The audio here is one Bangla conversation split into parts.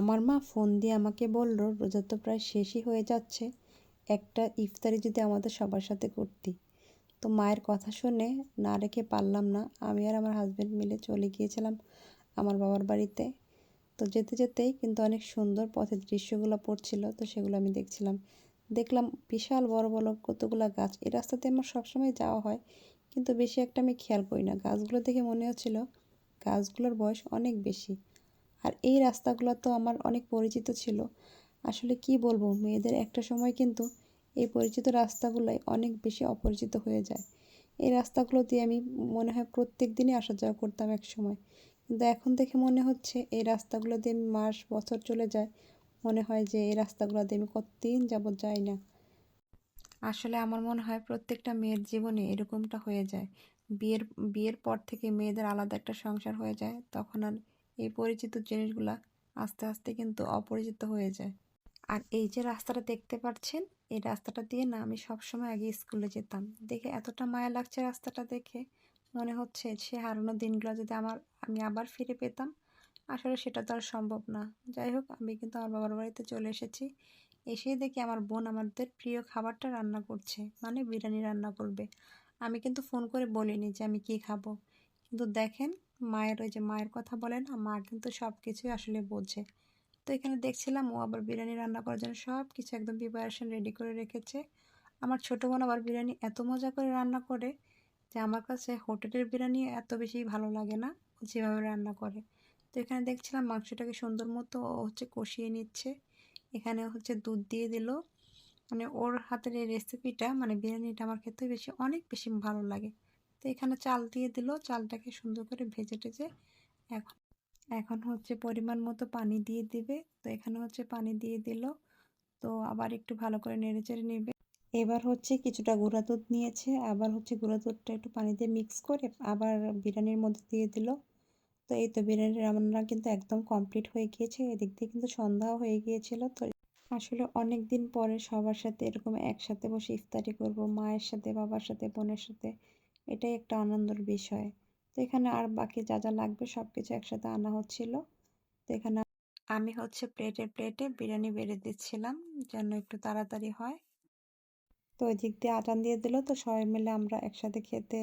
আমার মা ফোন দিয়ে আমাকে বলল, রোজা তো প্রায় শেষই হয়ে যাচ্ছে, একটা ইফতারি যদি আমাদের সবার সাথে করতি। তো মায়ের কথা শুনে না রেখে পারলাম না, আমি আর আমার হাজব্যান্ড মিলে চলে গিয়েছিলাম আমার বাবার বাড়িতে। তো যেতে যেতেই কিন্তু অনেক সুন্দর পথের দৃশ্যগুলো পড়ছিল, তো সেগুলো আমি দেখছিলাম। দেখলাম বিশাল বড় বড় কতগুলা গাছ। এই রাস্তাতে আমার সবসময় যাওয়া হয়, কিন্তু বেশি একটা আমি খেয়াল করি না। গাছগুলো দেখে মনে হচ্ছিল গাছগুলোর বয়স অনেক বেশি। আর এই রাস্তাগুলো তো আমার অনেক পরিচিত ছিল। আসলে কি বলবো, মেয়েদের একটা সময় কিন্তু এই পরিচিত রাস্তাগুলোই অনেক বেশি অপরিচিত হয়ে যায়। এই রাস্তাগুলো দিয়ে আমি মনে হয় প্রত্যেক দিনই আসা যাওয়া করতাম এক সময়, কিন্তু এখন দেখে মনে হচ্ছে এই রাস্তাগুলো দিয়ে আমি মাস বছর চলে যায়। মনে হয় যে এই রাস্তাগুলো দিয়ে আমি কতদিন যাবত যাই না। আসলে আমার মনে হয় প্রত্যেকটা মেয়ের জীবনে এরকমটা হয়ে যায়। বিয়ের বিয়ের পর থেকে মেয়েদের আলাদা একটা সংসার হয়ে যায়, তখন আর এই পরিচিত জিনিসগুলা আস্তে আস্তে কিন্তু অপরিচিত হয়ে যায়। আর এই যে রাস্তাটা দেখতে পাচ্ছেন, এই রাস্তাটা দিয়ে না আমি সবসময় আগে স্কুলে যেতাম। দেখে এতটা মায়া লাগছে রাস্তাটা দেখে, মনে হচ্ছে সে হারানো দিনগুলো যদি আমি আবার ফিরে পেতাম। আসলে সেটা তো আর সম্ভব না। যাই হোক, আমি কিন্তু আমার বাবার বাড়িতে চলে এসেছি। এসেই দেখি আমার বোন আমাদের প্রিয় খাবারটা রান্না করছে, মানে বিরিয়ানি রান্না করবে। আমি কিন্তু ফোন করে বলিনি যে আমি কি খাবো, কিন্তু দেখেন, মায়ের ওই যে মায়ের কথা বলে না, মা কিন্তু সব কিছুই আসলে বোঝে। তো এখানে দেখছিলাম ও আবার বিরিয়ানি রান্না করার জন্য সব কিছু একদম প্রিপারেশন রেডি করে রেখেছে। আমার ছোটো বোন আবার বিরিয়ানি এত মজা করে রান্না করে যে আমার কাছে হোটেলের বিরিয়ানি এত বেশি ভালো লাগে না, ও যেভাবে রান্না করে। তো এখানে দেখছিলাম মাংসটাকে সুন্দর মতো ও হচ্ছে কষিয়ে নিচ্ছে। এখানে হচ্ছে দুধ দিয়ে দিল। মানে ওর হাতের এই রেসিপিটা, মানে বিরিয়ানিটা আমার খেতে অনেক বেশি ভালো লাগে। তো এখানে চাল দিয়ে দিল, চালটাকে সুন্দর করে ভেজে টেজে এখন এখন হচ্ছে পরিমাণ মতো পানি দিয়ে দিবে। তো এখানে হচ্ছে পানি দিয়ে দিল। তো আবার একটু ভালো করে নেড়েচেড়ে নেবে। এবার হচ্ছে কিছুটা গুঁড়া দুধ নিয়েছে, আবার হচ্ছে গুঁড়া দুধটা একটু পানি দিয়ে মিক্স করে আবার বিরিয়ানির মধ্যে দিয়ে দিল। তো এই তো বিরিয়ানি রান্না কিন্তু একদম কমপ্লিট হয়ে গিয়েছে। এদিক দিয়ে কিন্তু সন্ধ্যাও হয়ে গিয়েছিল। তো আসলে অনেক দিন পরে সবার সাথে এরকম একসাথে বসে ইফতারি করব, মায়ের সাথে, বাবার সাথে, বোনের সাথে। এটাই একটা আনন্দের বিষয়। তো এখানে আর বাকি যা যা লাগবে সব কিছু একসাথে আনা হচ্ছিল। তো এখানে আমি হচ্ছে প্লেটে প্লেটে বিরিয়ানি বেড়ে দিচ্ছিলাম, যেন একটু তাড়াতাড়ি হয়। তো ওই দিক দিয়ে আজান দিয়ে দিল, তো সবাই মিলে আমরা একসাথে খেতে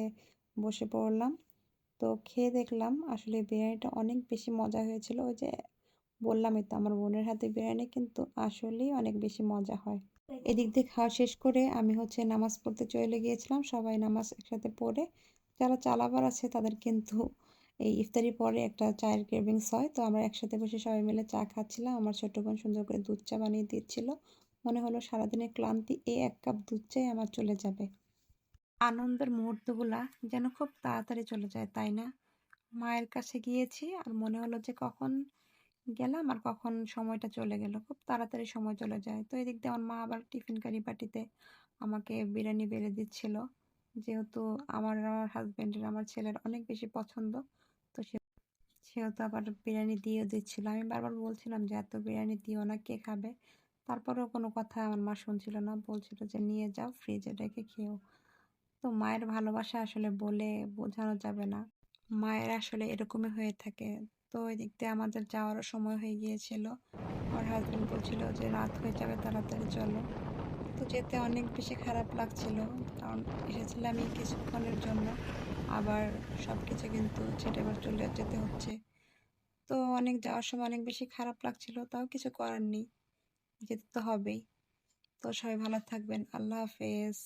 বসে পড়লাম। তো খেয়ে দেখলাম আসলে বিরিয়ানিটা অনেক বেশি মজা হয়েছিল। ওই যে বললামই তো, আমার বোনের হাতে বিরিয়ানি কিন্তু আসলেই অনেক বেশি মজা হয়। এদিক দিয়ে খাওয়া শেষ করে আমি হচ্ছে নামাজ পড়তে চলে গিয়েছিলাম। সবাই নামাজ একসাথে পড়ে, যারা চালাবার আছে তাদের কিন্তু এই ইফতারির পরে একটা চায়ের ক্রেভিংস হয়। তো আমরা একসাথে বসে সবাই মিলে চা খাচ্ছিলাম। আমার ছোট বোন সুন্দর করে দুধ চা বানিয়ে দিচ্ছিল। মনে হলো সারাদিনের ক্লান্তি এই এক কাপ দুধ চাই আমার চলে যাবে। আনন্দের মুহূর্তগুলা যেন খুব তাড়াতাড়ি চলে যায়, তাই না? মায়ের কাছে গিয়েছি আর মনে হলো যে কখন গেলাম আর কখন সময়টা চলে গেল, খুব তাড়াতাড়ি সময় চলে যায়। তো এদিক দিয়ে আমার মা আবার টিফিন কারি বাটিতে আমাকে বিরিয়ানি বেড়ে দিচ্ছিল, যেহেতু আমার হাজবেন্ডের, আমার ছেলের অনেক বেশি পছন্দ। তো সেহেতু আবার বিরিয়ানি দিয়েও দিচ্ছিল। আমি বারবার বলছিলাম যে এত বিরিয়ানি দিও না, কে খাবে? তারপরেও কোনো কথা আমার মা শুনছিল না, বলছিল যে নিয়ে যাও, ফ্রিজে রেখে খেও। তো মায়ের ভালোবাসা আসলে বলে বোঝানো যাবে না। মায়ের আসলে এরকমই হয়ে থাকে। তো ওই দিক দিয়ে আমাদের যাওয়ারও সময় হয়ে গিয়েছিল। আমার হাজবেন্ড বলছিল যে রাত হয়ে যাবে, তাড়াতাড়ি চলো। তো যেতে অনেক বেশি খারাপ লাগছিল, কারণ এসেছিলাম এই কিছুক্ষণের জন্য, আবার সব কিছু কিন্তু ছেড়ে এবার চলে যেতে হচ্ছে। তো অনেক যাওয়ার সময় অনেক বেশি খারাপ লাগছিল, তাও কিছু করার নেই, যেতে তো হবেই। তো সবাই ভালো থাকবেন। আল্লাহ হাফেজ।